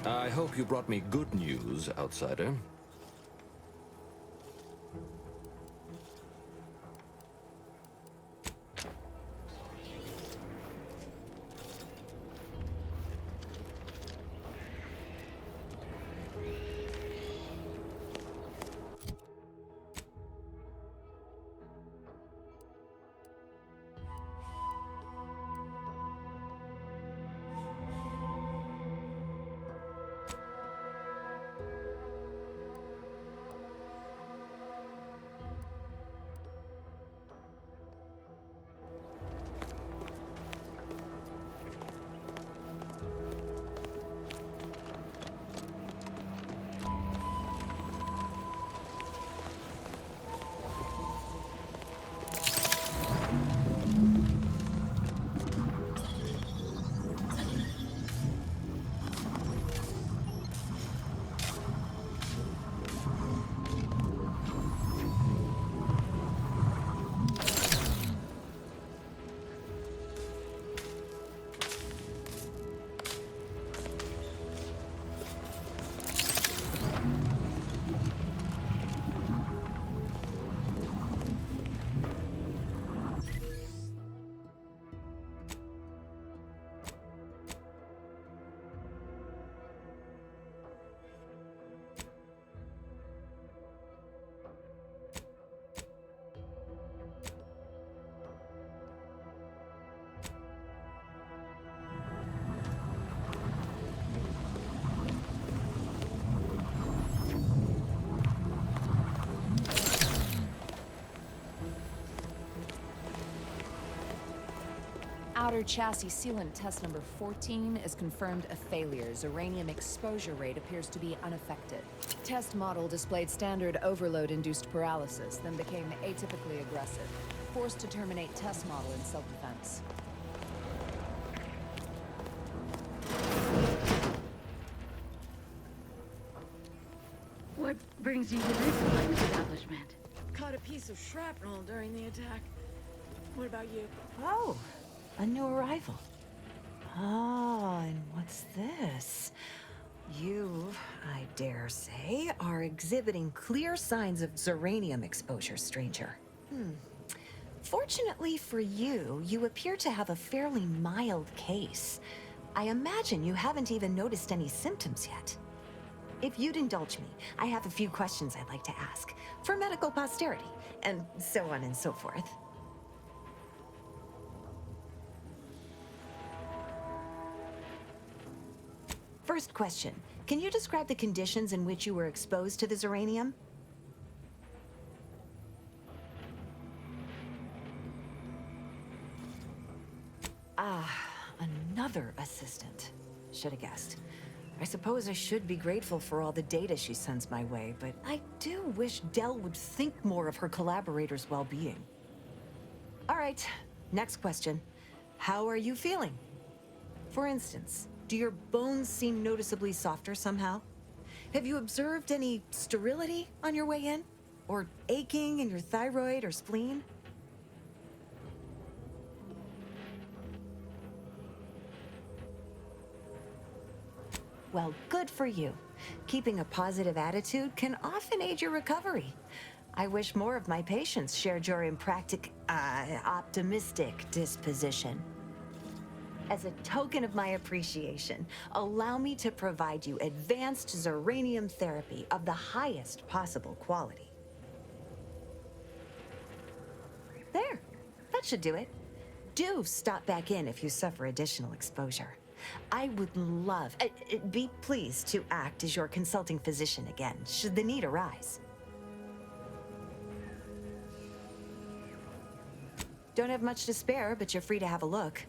I hope you brought me good news, outsider. Outer chassis sealant test number 14 is confirmed a failure. Uranium exposure rate appears to be unaffected. Test model displayed standard overload-induced paralysis, then became atypically aggressive. Forced to terminate test model in self-defense. What brings you to this fine establishment? Caught a piece of shrapnel during the attack. What about you? Oh, a new arrival. Ah, and what's this? You, I dare say, are exhibiting clear signs of Zeranium exposure, stranger. Fortunately for you, you appear to have a fairly mild case. I imagine you haven't even noticed any symptoms yet. If you'd indulge me, I have a few questions I'd like to ask, for medical posterity, and so on and so forth. First question, can you describe the conditions in which you were exposed to the Zeranium? Ah, another assistant. Should have guessed. I suppose I should be grateful for all the data she sends my way, but I do wish Dell would think more of her collaborators' well-being. All right, next question. How are you feeling? For instance, do your bones seem noticeably softer somehow? Have you observed any sterility on your way in? Or aching in your thyroid or spleen? Well, good for you. Keeping a positive attitude can often aid your recovery. I wish more of my patients shared your optimistic disposition. As a token of my appreciation, allow me to provide you advanced Zeranium therapy of the highest possible quality. There, that should do it. Do stop back in if you suffer additional exposure. I would love, be pleased to act as your consulting physician again, should the need arise. Don't have much to spare, but you're free to have a look.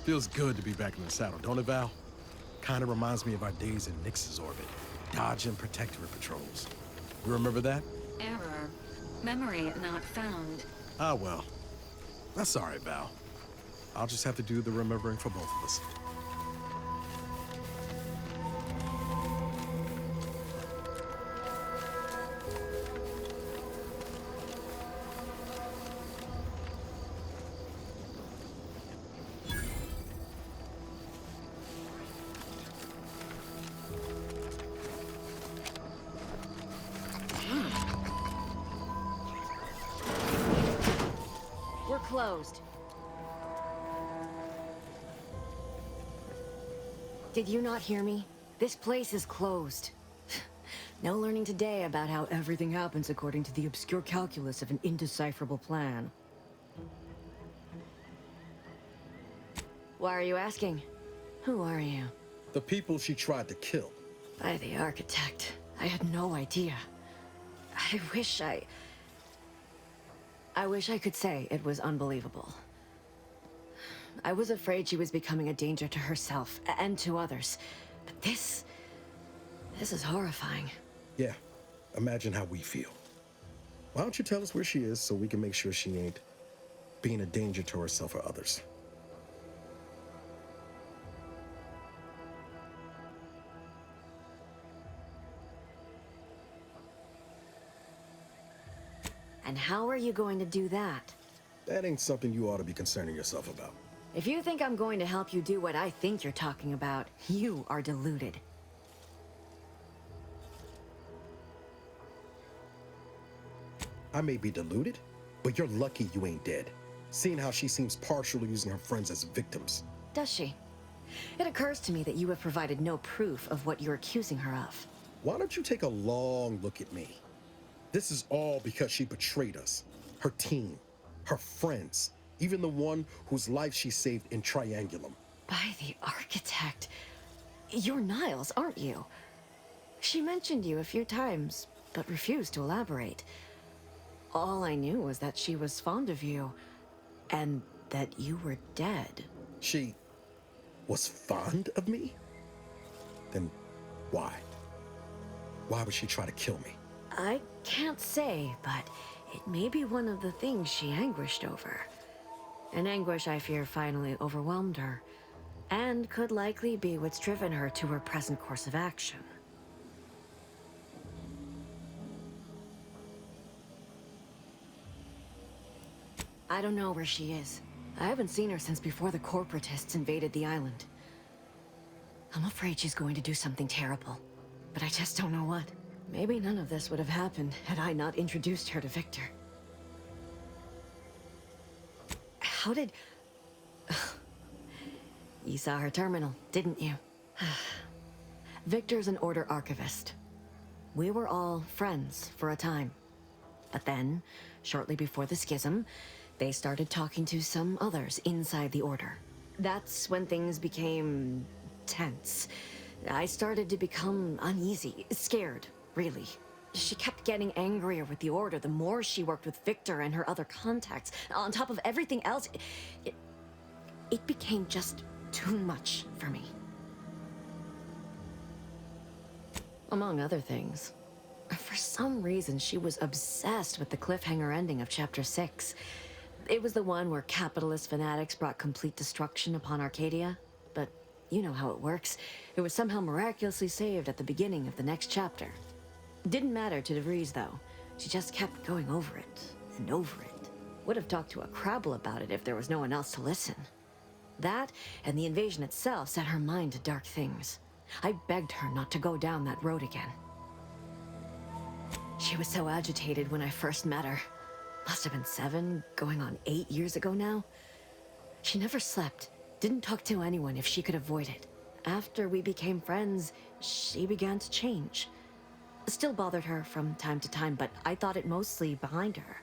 Feels good to be back in the saddle, don't it, Val? Kinda reminds me of our days in Nyx's orbit, dodging protectorate patrols. You remember that? Error. Memory not found. Ah, well. That's all right, Val. I'll just have to do the remembering for both of us. We're closed. Did you not hear me? This place is closed. No learning today about how everything happens according to the obscure calculus of an indecipherable plan. Why are you asking? Who are you? The people she tried to kill. By the architect. I had no idea. I wish I could say it was unbelievable. I was afraid she was becoming a danger to herself and to others. But this is horrifying. Yeah, imagine how we feel. Why don't you tell us where she is so we can make sure she ain't being a danger to herself or others? And how are you going to do that? That ain't something you ought to be concerning yourself about. If you think I'm going to help you do what I think you're talking about, you are deluded. I may be deluded, but you're lucky you ain't dead. Seeing how she seems partial to using her friends as victims. Does she? It occurs to me that you have provided no proof of what you're accusing her of. Why don't you take a long look at me? This is all because she betrayed us. Her team, her friends, even the one whose life she saved in Triangulum. By the architect. You're Niles, aren't you? She mentioned you a few times, but refused to elaborate. All I knew was that she was fond of you, and that you were dead. She was fond of me? Then why? Why would she try to kill me? I can't say, but it may be one of the things she anguished over. An anguish I fear finally overwhelmed her, and could likely be what's driven her to her present course of action. I don't know where she is. I haven't seen her since before the corporatists invaded the island. I'm afraid she's going to do something terrible, but I just don't know what. Maybe none of this would have happened had I not introduced her to Victor. How did... You saw her terminal, didn't you? Victor's an Order archivist. We were all friends for a time. But then, shortly before the schism, they started talking to some others inside the Order. That's when things became tense. I started to become uneasy, scared, really. She kept getting angrier with the Order the more she worked with Victor and her other contacts. On top of everything else, it became just too much for me. Among other things. For some reason, she was obsessed with the cliffhanger ending of Chapter 6. It was the one where capitalist fanatics brought complete destruction upon Arcadia. But you know how it works. It was somehow miraculously saved at the beginning of the next chapter. Didn't matter to DeVries, though. She just kept going over it and over it. Would have talked to a Crabble about it if there was no one else to listen. That, and the invasion itself, set her mind to dark things. I begged her not to go down that road again. She was so agitated when I first met her. Must have been 7, going on 8 years ago now. She never slept, didn't talk to anyone if she could avoid it. After we became friends, she began to change. Still bothered her from time to time, but I thought it mostly behind her.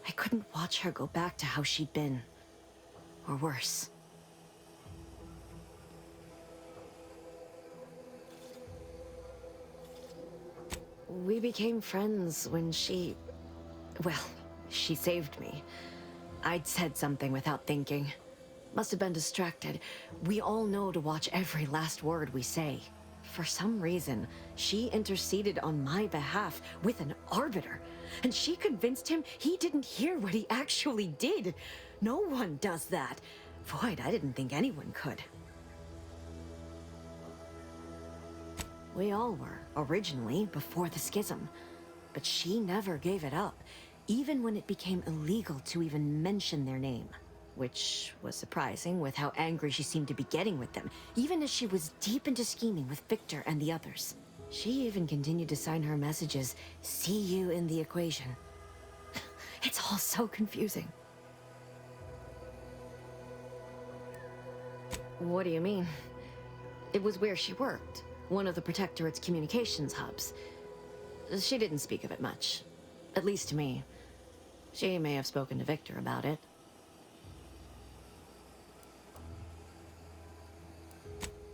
I couldn't watch her go back to how she'd been. Or worse. We became friends when she... Well, she saved me. I'd said something without thinking. Must have been distracted. We all know to watch every last word we say. For some reason, she interceded on my behalf with an arbiter, and she convinced him he didn't hear what he actually did. No one does that. Void, I didn't think anyone could. We all were, originally, before the schism. But she never gave it up, even when it became illegal to even mention their name. Which was surprising with how angry she seemed to be getting with them, even as she was deep into scheming with Victor and the others. She even continued to sign her messages, "See you in the equation." It's all so confusing. What do you mean? It was where she worked, one of the Protectorate's communications hubs. She didn't speak of it much, at least to me. She may have spoken to Victor about it.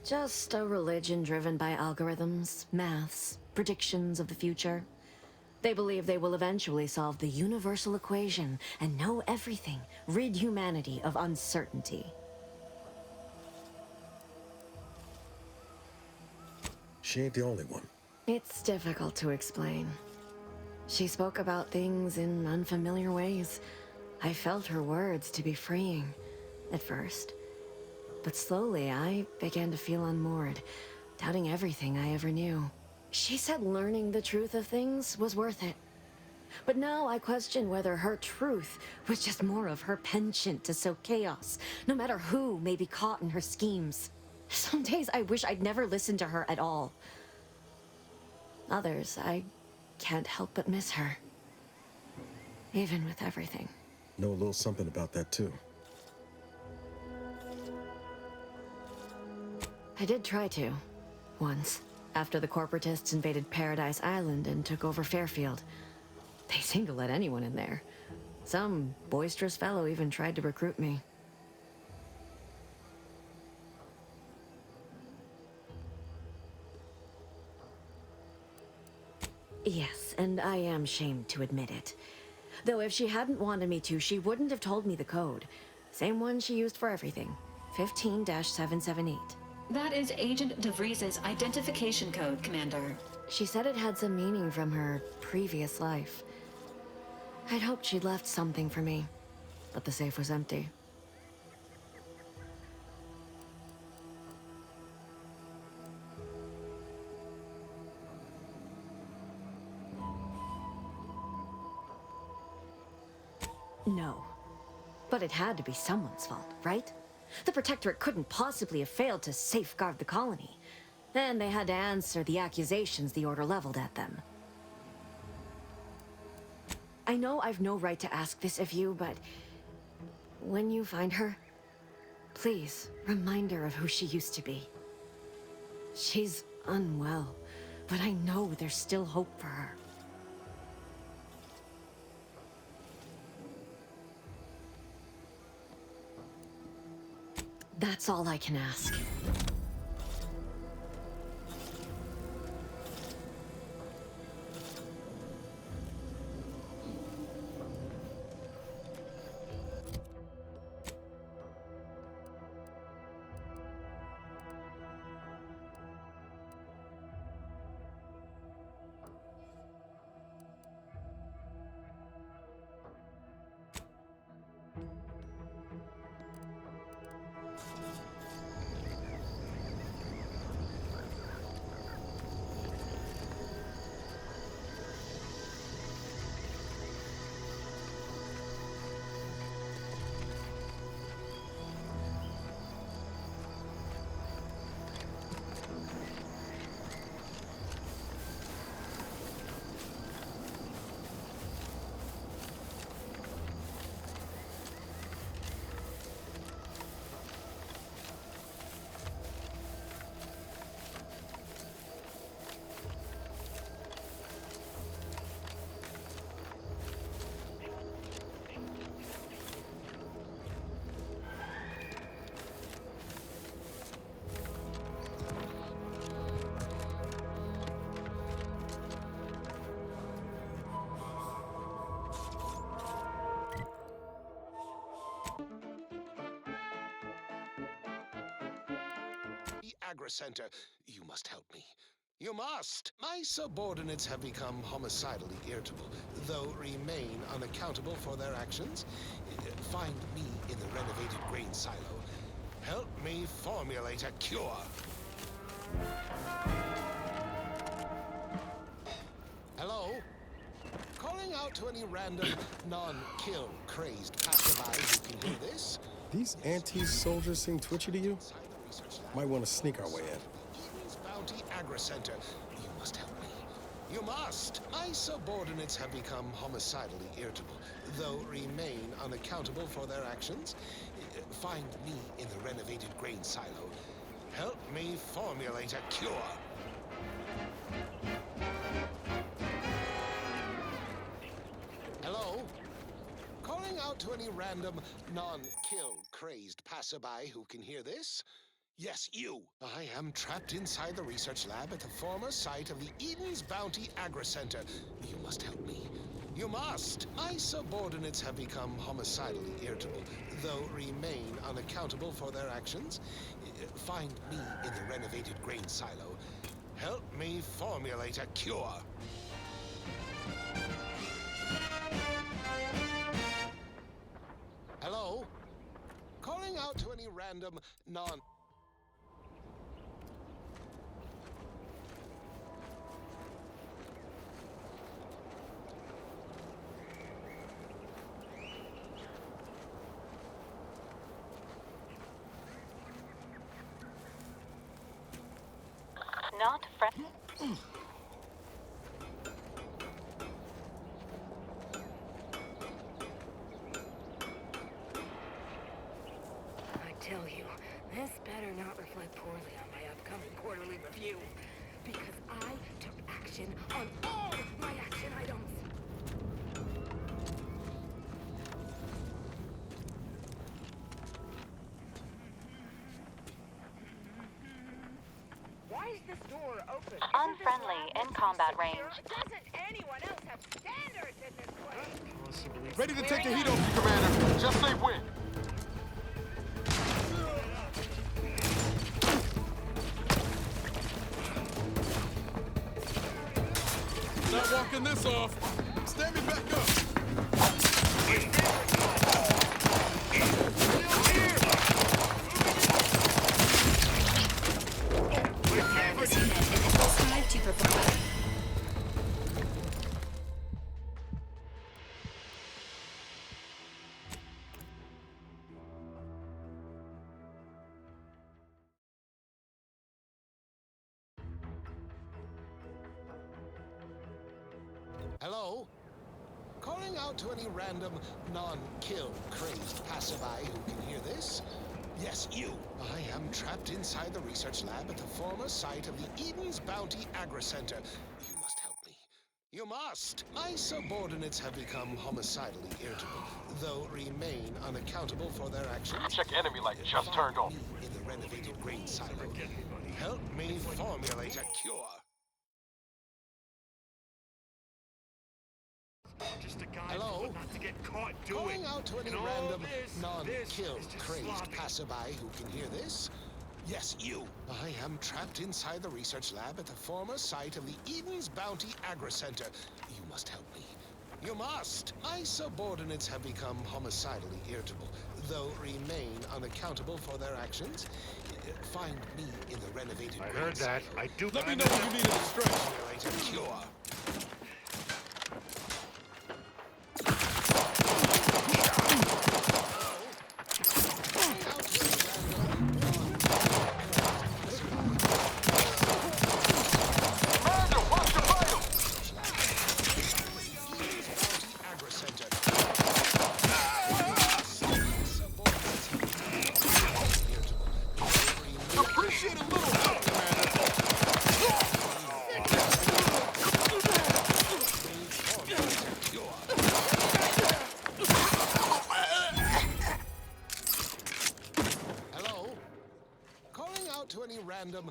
Just a religion driven by algorithms, maths, predictions of the future. They believe they will eventually solve the universal equation and know everything, rid humanity of uncertainty. She ain't the only one. It's difficult to explain. She spoke about things in unfamiliar ways. I felt her words to be freeing, at first. But slowly, I began to feel unmoored, doubting everything I ever knew. She said learning the truth of things was worth it. But now I question whether her truth was just more of her penchant to sow chaos, no matter who may be caught in her schemes. Some days I wish I'd never listened to her at all. Others, I can't help but miss her. Even with everything. Know a little something about that, too. I did try to. Once. After the corporatists invaded Paradise Island and took over Fairfield. They seemed to let anyone in there. Some boisterous fellow even tried to recruit me. Yes, and I am ashamed to admit it. Though if she hadn't wanted me to, she wouldn't have told me the code. Same one she used for everything. 15-778. That is Agent DeVries's identification code, Commander. She said it had some meaning from her previous life. I'd hoped she'd left something for me, but the safe was empty. No. But it had to be someone's fault, right? The Protectorate couldn't possibly have failed to safeguard the colony. And they had to answer the accusations the Order leveled at them. I know I've no right to ask this of you, but when you find her, please remind her of who she used to be. She's unwell, but I know there's still hope for her. That's all I can ask. Bounty Agri Center. You must help me. You must! My subordinates have become homicidally irritable, though remain unaccountable for their actions. Find me in the renovated grain silo. Help me formulate a cure. Hello? Calling out to any random, non-kill crazed passerby who can hear this. These anti-soldiers seem twitchy to you? Might want to sneak our way in. Eden's Bounty Agri Center. You must help me. You must! My subordinates have become homicidally irritable, though remain unaccountable for their actions. Find me in the renovated grain silo. Help me formulate a cure. Hello? Calling out to any random, non-kill crazed passerby who can hear this. Yes, you. I am trapped inside the research lab at the former site of the Eden's Bounty Agri Center. You must help me. You must! My subordinates have become homicidally irritable, though remain unaccountable for their actions. Find me in the renovated grain silo. Help me formulate a cure. Hello? Calling out to any random, non... Not friend. I tell you, this better not reflect poorly on my upcoming quarterly review. Because I took action on all my action items. Why is this door open? Unfriendly in combat range. Doesn't anyone else have standards in this place? Ready to take the heat off you, Commander. Just say when. Not walking this off. Stand me back up. This unit is will strive to perform. Hello? Calling out to any random, non-kill crazed passerby who can hear this. Yes, you. I am trapped inside the research lab at the former site of the Eden's Bounty Agri Center. You must help me. You must! My subordinates have become homicidally irritable, though remain unaccountable for their actions. Check enemy light just turned on. In the renovated grain silo. Help me formulate a cure. Just a guy Hello? not to get caught doing. Calling out to any random, non-kill crazed passerby who can hear this. Yes, you. I am trapped inside the research lab at the former site of the Eden's Bounty Agri Center. You must help me. You must! My subordinates have become homicidally irritable, though remain unaccountable for their actions. Find me in the renovated I grain heard that. silo. I do. Let me know if you need a distraction. Formulate a cure. Appreciate a little help, Commander. Hello? Calling out to any random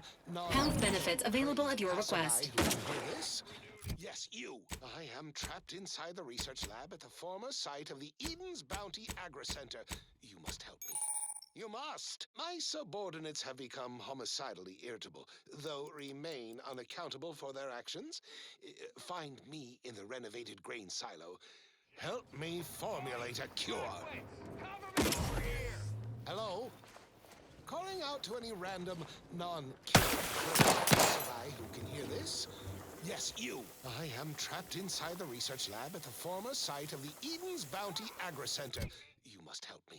Health benefits available at your request. Who can hear this? Yes, you. I am trapped inside the research lab at the former site of the Eden's Bounty Agri Center. You must help me. You must. My subordinates have become homicidally irritable, though remain unaccountable for their actions. Find me in the renovated grain silo. Help me formulate a cure. Hello? Calling out to any random non-killer passerby who can hear this. Yes, you. I am trapped inside the research lab at the former site of the Eden's Bounty Agri-Center. You must help me.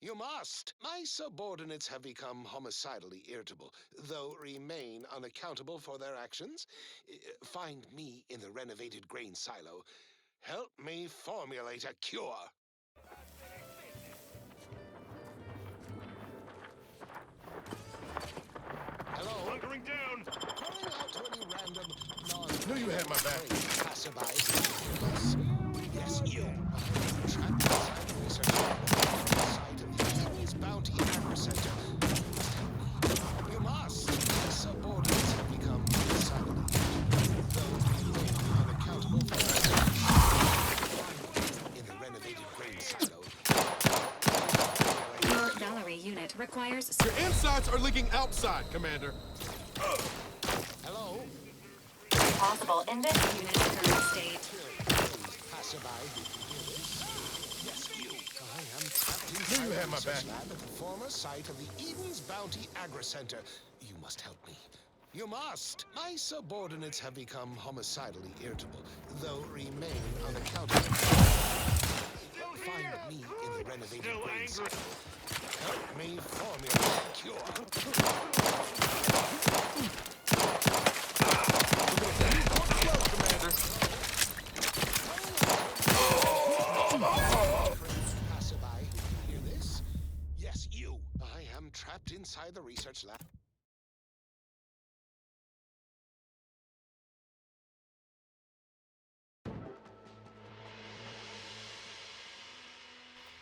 You must. My subordinates have become homicidally irritable, though remain unaccountable for their actions. Find me in the renovated grain silo. Help me formulate a cure. Hello? Hunkering down! Calling out to any random non Knew you had my back. passerby. Yes, you. Trapped inside the research lab at the site of the Eden's Bounty Agri-Center. You must. My subordinates have become silent, though remain unaccountable for their actions. In the renovated grain silo. Your Valerie unit requires... Your insides are leaking outside, Commander. Hello? Possible in this unit's current state. Passerby who can hear this. Yes, you. I am trapped Knew inside you the had my research back. lab at the former site of the Eden's Bounty Agri-Center. You must help me. You must. My subordinates have become homicidally irritable, though remain unaccountable. Find me in the renovated Still grain angry. silo. Help me formulate a cure. Passerby who can hear this? Yes, you. I am trapped inside the research lab.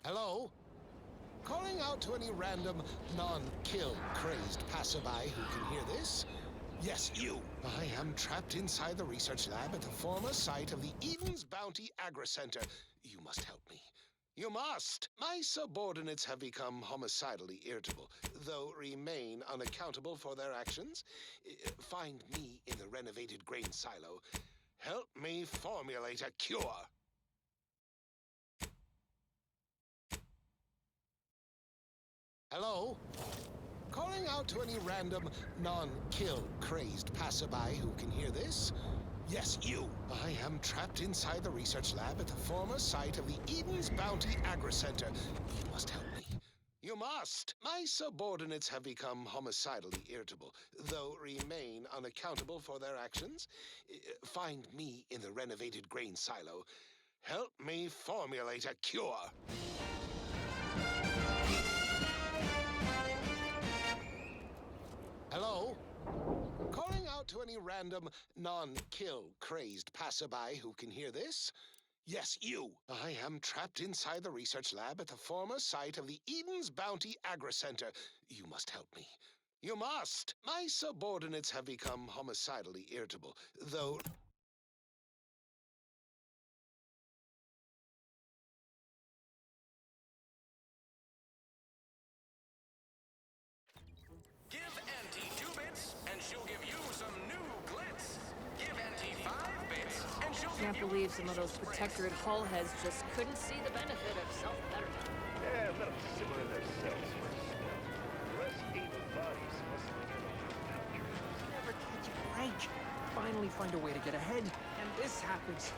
Hello? Calling out to any random non-kill crazed passerby who can hear this? Yes, you. I am trapped inside the research lab at the former site of the Eden's Bounty Agri-Center. You must help me. You must. My subordinates have become homicidally irritable, though remain unaccountable for their actions. Find me in the renovated grain silo. Help me formulate a cure. Hello? Calling out to any random non-kill crazed passerby who can hear this? Yes, you. I am trapped inside the research lab at the former site of the Eden's Bounty Agri-Center. You must help me. You must. My subordinates have become homicidally irritable, though remain unaccountable for their actions. Find me in the renovated grain silo. Help me formulate a cure. Hello? Calling out to any random non-kill crazed passerby who can hear this? Yes, you. I am trapped inside the research lab at the former site of the Eden's Bounty Agri-Center. You must help me. You must. My subordinates have become homicidally irritable, though... Give Auntie 2 bits, and she'll give you some new glitz. Give Auntie 5 bits, and she'll Can't give you... believe some of those protectorate hull heads just couldn't see the benefit of self-betterment. Yeah, let them sit to themselves for a spell. The rest evil bodies hustling in on the Never catch a break. Finally find a way to get ahead, and this happens.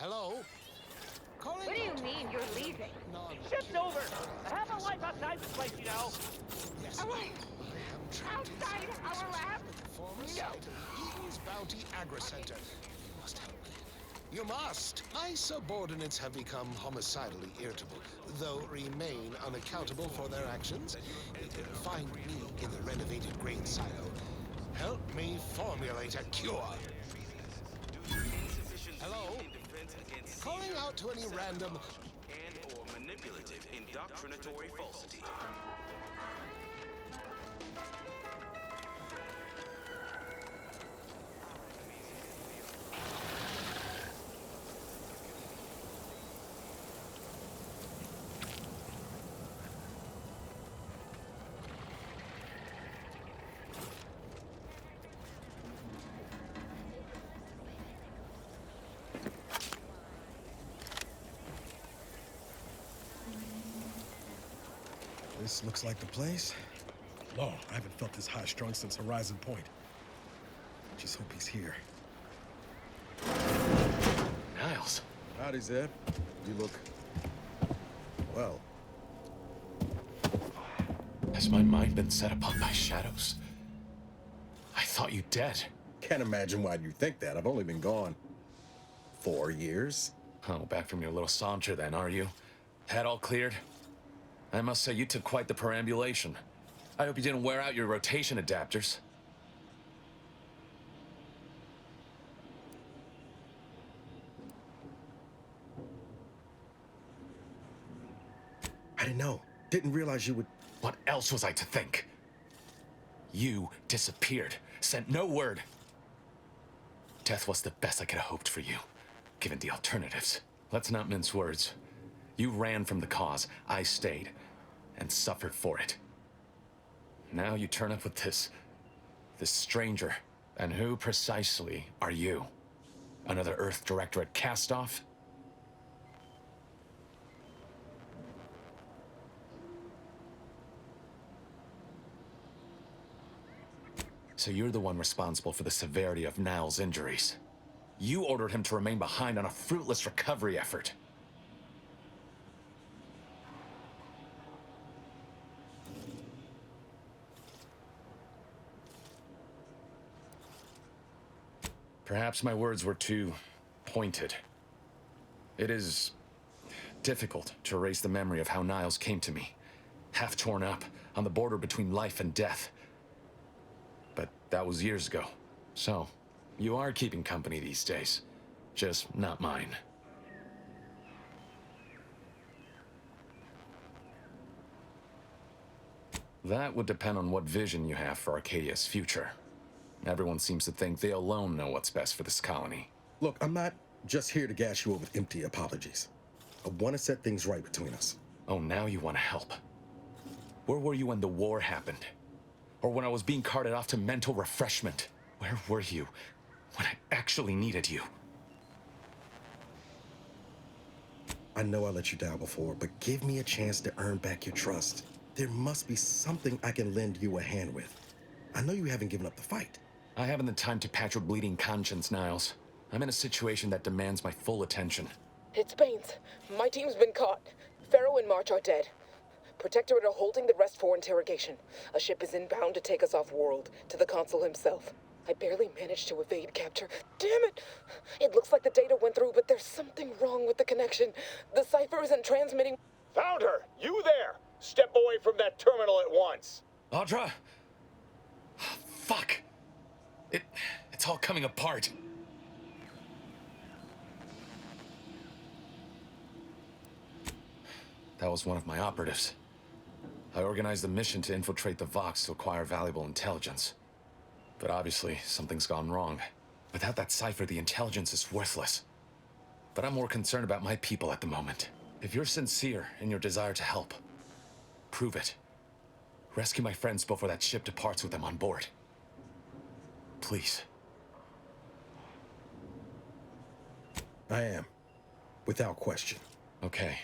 Hello? Calling What do you out mean you're leaving? Shift's over. I have a life outside this place, you know. Yes, Away. I am trapped Outside inside the our research lab? at the former site of the Eden's Bounty Agri Center. You must help me. You must. My subordinates have become homicidally irritable, though remain unaccountable for their actions. Find me in the renovated grain silo. Help me formulate a cure. Hello? Calling out to any random and or manipulative indoctrinatory falsity. This looks like the place. Lord, I haven't felt this high-strung since Horizon Point. Just hope he's here. Niles. Howdy, Zeb. You look... well. Has my mind been set upon by shadows? I thought you dead. Can't imagine why you think that. I've only been gone 4 years. Oh, back from your little saunter then, are you? Head all cleared? I must say, you took quite the perambulation. I hope you didn't wear out your rotation adapters. I didn't know. Didn't realize you would... What else was I to think? You disappeared, sent no word. Death was the best I could have hoped for you, given the alternatives. Let's not mince words. You ran from the cause, I stayed, and suffered for it. Now you turn up with this stranger. And who precisely are you? Another Earth Directorate cast-off? So you're the one responsible for the severity of Niles' injuries. You ordered him to remain behind on a fruitless recovery effort. Perhaps my words were too pointed. It is difficult to erase the memory of how Niles came to me, half torn up, on the border between life and death. But that was years ago. So, you are keeping company these days. Just not mine. That would depend on what vision you have for Arcadia's future. Everyone seems to think they alone know what's best for this colony. Look, I'm not just here to gas you up with empty apologies. I want to set things right between us. Oh, now you want to help. Where were you when the war happened? Or when I was being carted off to mental refreshment? Where were you when I actually needed you? I know I let you down before, but give me a chance to earn back your trust. There must be something I can lend you a hand with. I know you haven't given up the fight. I haven't the time to patch your bleeding conscience, Niles. I'm in a situation that demands my full attention. It's Baines. My team's been caught. Pharaoh and March are dead. Protectorate are holding the rest for interrogation. A ship is inbound to take us off-world, to the consul himself. I barely managed to evade capture. Damn it! It looks like the data went through, but there's something wrong with the connection. The cipher isn't transmitting... Found her! You there! Step away from that terminal at once! Audra? Fuck! It's all coming apart. That was one of my operatives. I organized a mission to infiltrate the Vox to acquire valuable intelligence. But obviously, something's gone wrong. Without that cipher, the intelligence is worthless. But I'm more concerned about my people at the moment. If you're sincere in your desire to help, prove it. Rescue my friends before that ship departs with them on board. Please. I am. Without question. Okay.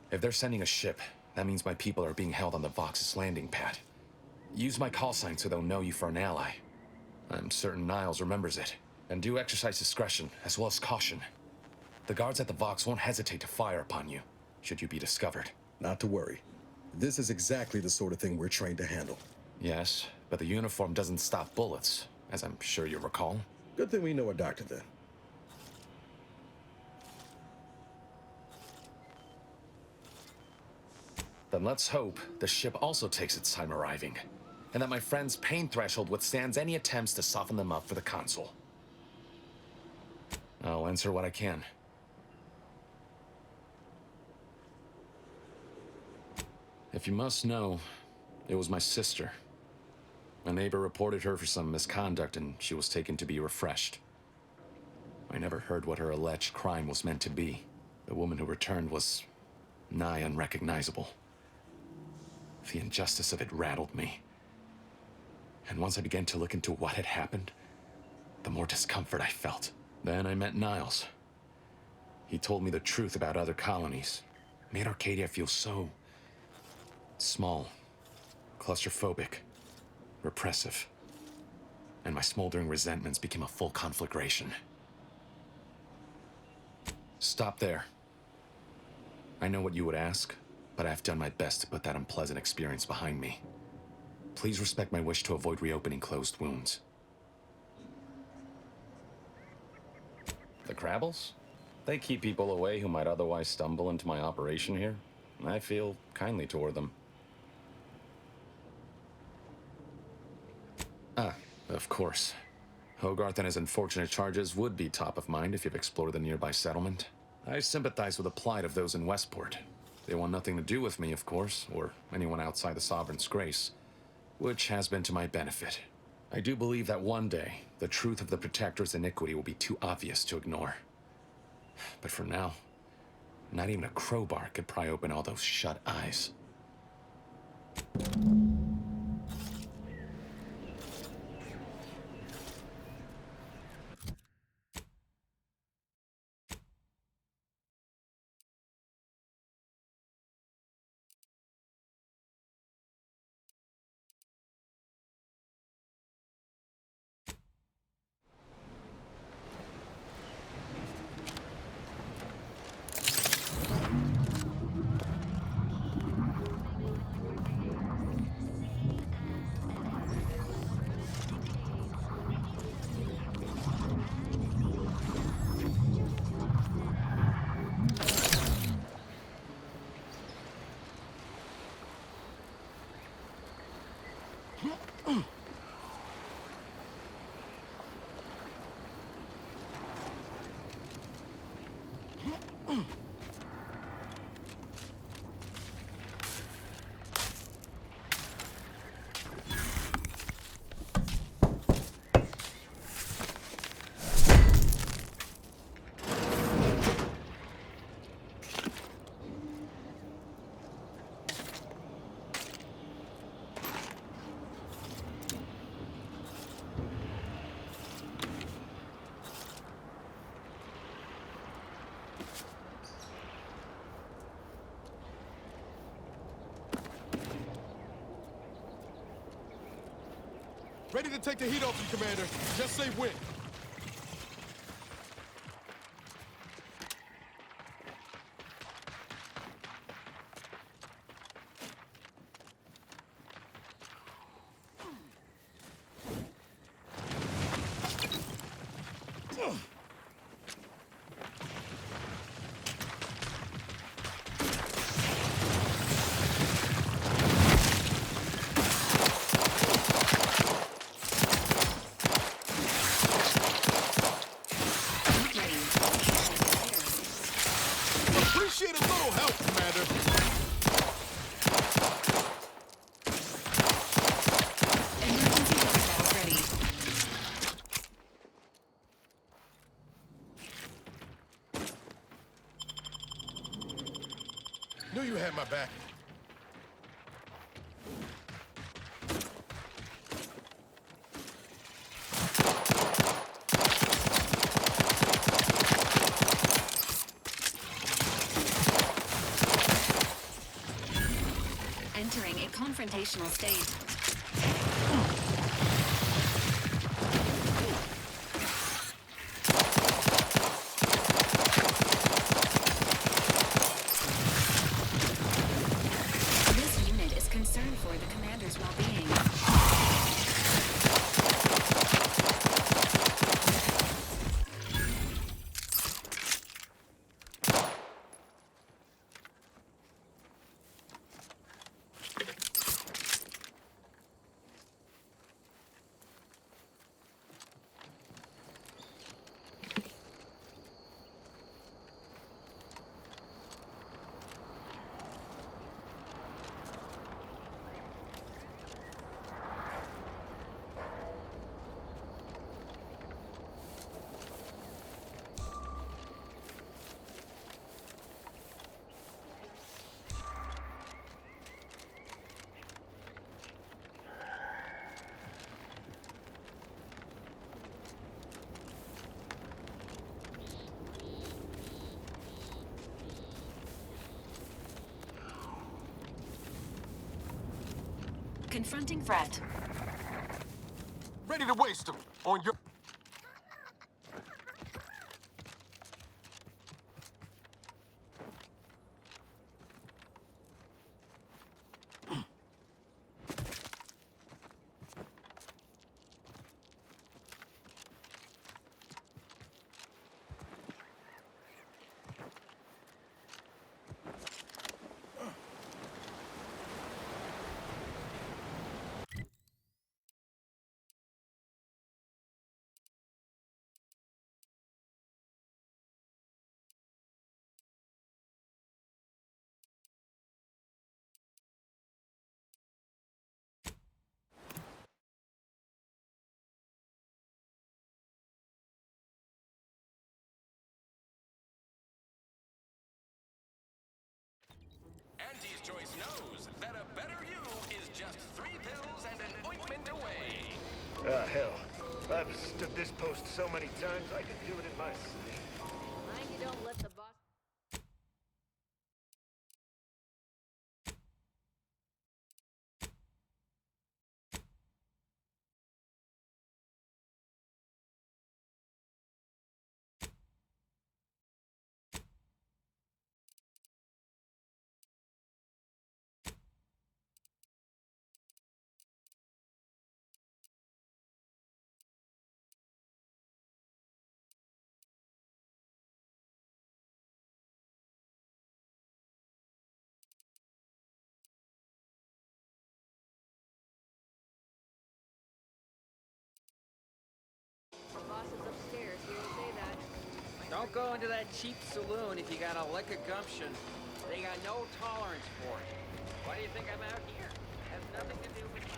If they're sending a ship, that means my people are being held on the Vox's landing pad. Use my call sign so they'll know you for an ally. I'm certain Niles remembers it. And do exercise discretion, as well as caution. The guards at the Vox won't hesitate to fire upon you, should you be discovered. Not to worry. This is exactly the sort of thing we're trained to handle. Yes, but the uniform doesn't stop bullets, as I'm sure you recall. Good thing we know a doctor then. Then let's hope the ship also takes its time arriving, and that my friend's pain threshold withstands any attempts to soften them up for the console. I'll answer what I can. If you must know, it was my sister. A neighbor reported her for some misconduct, and she was taken to be refreshed. I never heard what her alleged crime was meant to be. The woman who returned was nigh unrecognizable. The injustice of it rattled me. And once I began to look into what had happened, the more discomfort I felt. Then I met Niles. He told me the truth about other colonies. Made Arcadia feel so small, claustrophobic, repressive. And my smoldering resentments became a full conflagration. Stop there. I know what you would ask, but I've done my best to put that unpleasant experience behind me. Please respect my wish to avoid reopening closed wounds. The Crabbles? They keep people away who might otherwise stumble into my operation here. I feel kindly toward them. Ah, of course. Hogarth and his unfortunate charges would be top of mind if you've explored the nearby settlement. I sympathize with the plight of those in Westport. They want nothing to do with me, of course, or anyone outside the Sovereign's grace, which has been to my benefit. I do believe that one day, the truth of the Protector's iniquity will be too obvious to ignore. But for now, not even a crowbar could pry open all those shut eyes. Ready to take the heat off you, Commander. Just say when. Appreciate a little help, Commander. Emergency hostiles ready. Knew you had my back. Entering a confrontational state. Confronting threat. Ready to waste them on your... Auntie's Choice knows that a better you is just 3 pills and an ointment away. Ah, hell. I've stood this post so many times, I could do it in my sleep. Mind you don't let the boss... The boss is upstairs, hear you say that. Don't go into that cheap saloon if you got a lick of gumption. They got no tolerance for it. Why do you think I'm out here? Has nothing to do with my...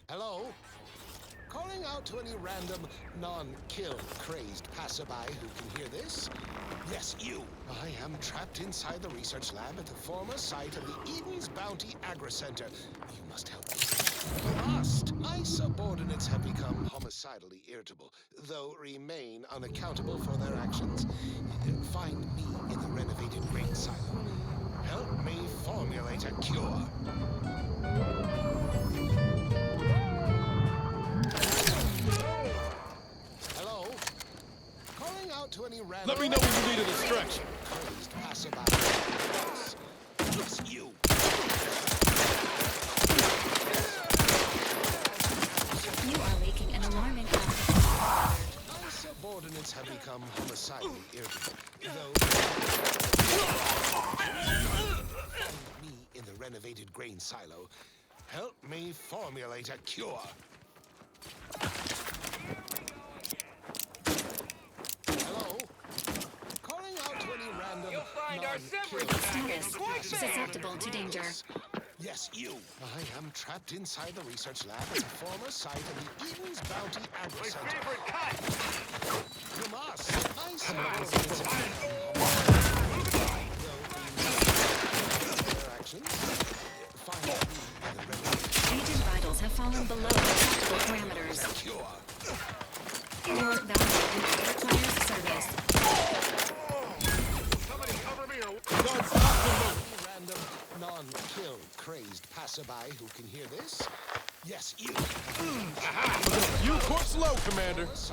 Hello? Calling out to any random, non-kill crazed passerby who can hear this? Yes, you! I am trapped inside the research lab at the former site of the Eden's Bounty Agri-Center. You must help me. You must. My subordinates have become homicidally irritable, though remain unaccountable for their actions. Find me in the renovated grain silo. Help me formulate a cure. Hello? Calling out to any random... Let me know when you need a distraction. Crazed passerby. It's you. You are leaking an alarming amount of My subordinates have become homicidally irritable, though... Find me in the renovated grain silo. Help me formulate a cure. Hello? Calling out to any random... You'll find our status. Susceptible to danger. Yes, you. I am trapped inside the research lab at the former site of the Eden's Bounty Agri Center. My favorite cut! You must. I subordinates their actions. Find me in the renovated... Agent vitals have fallen below acceptable parameters. Your value requires service. Somebody cover me or... Random, non-kill, crazed passerby who can hear this? Yes, you. You course slow, Commander. You must.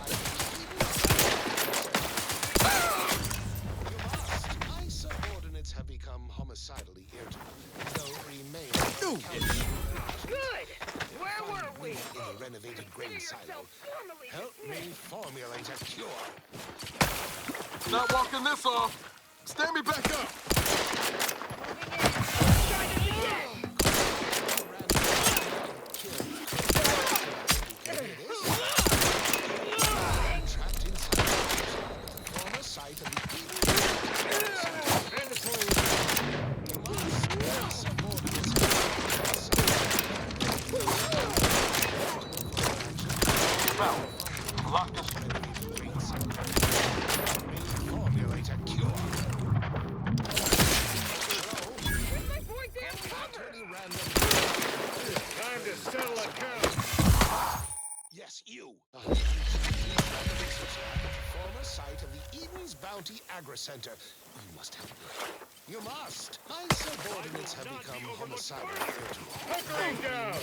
My subordinates have become homicidally irritable, though remain... Good! Where were we? In the renovated grain silo. Help me formulate a cure. Not walking this off. Stand me back up. Trapped inside the former site of the Locked us. Formulate a cure. Time to settle accounts. Yes, you. Former site of the Eden's Bounty Agri Center. You must help me. You must. My subordinates have become homicidal. Hook down!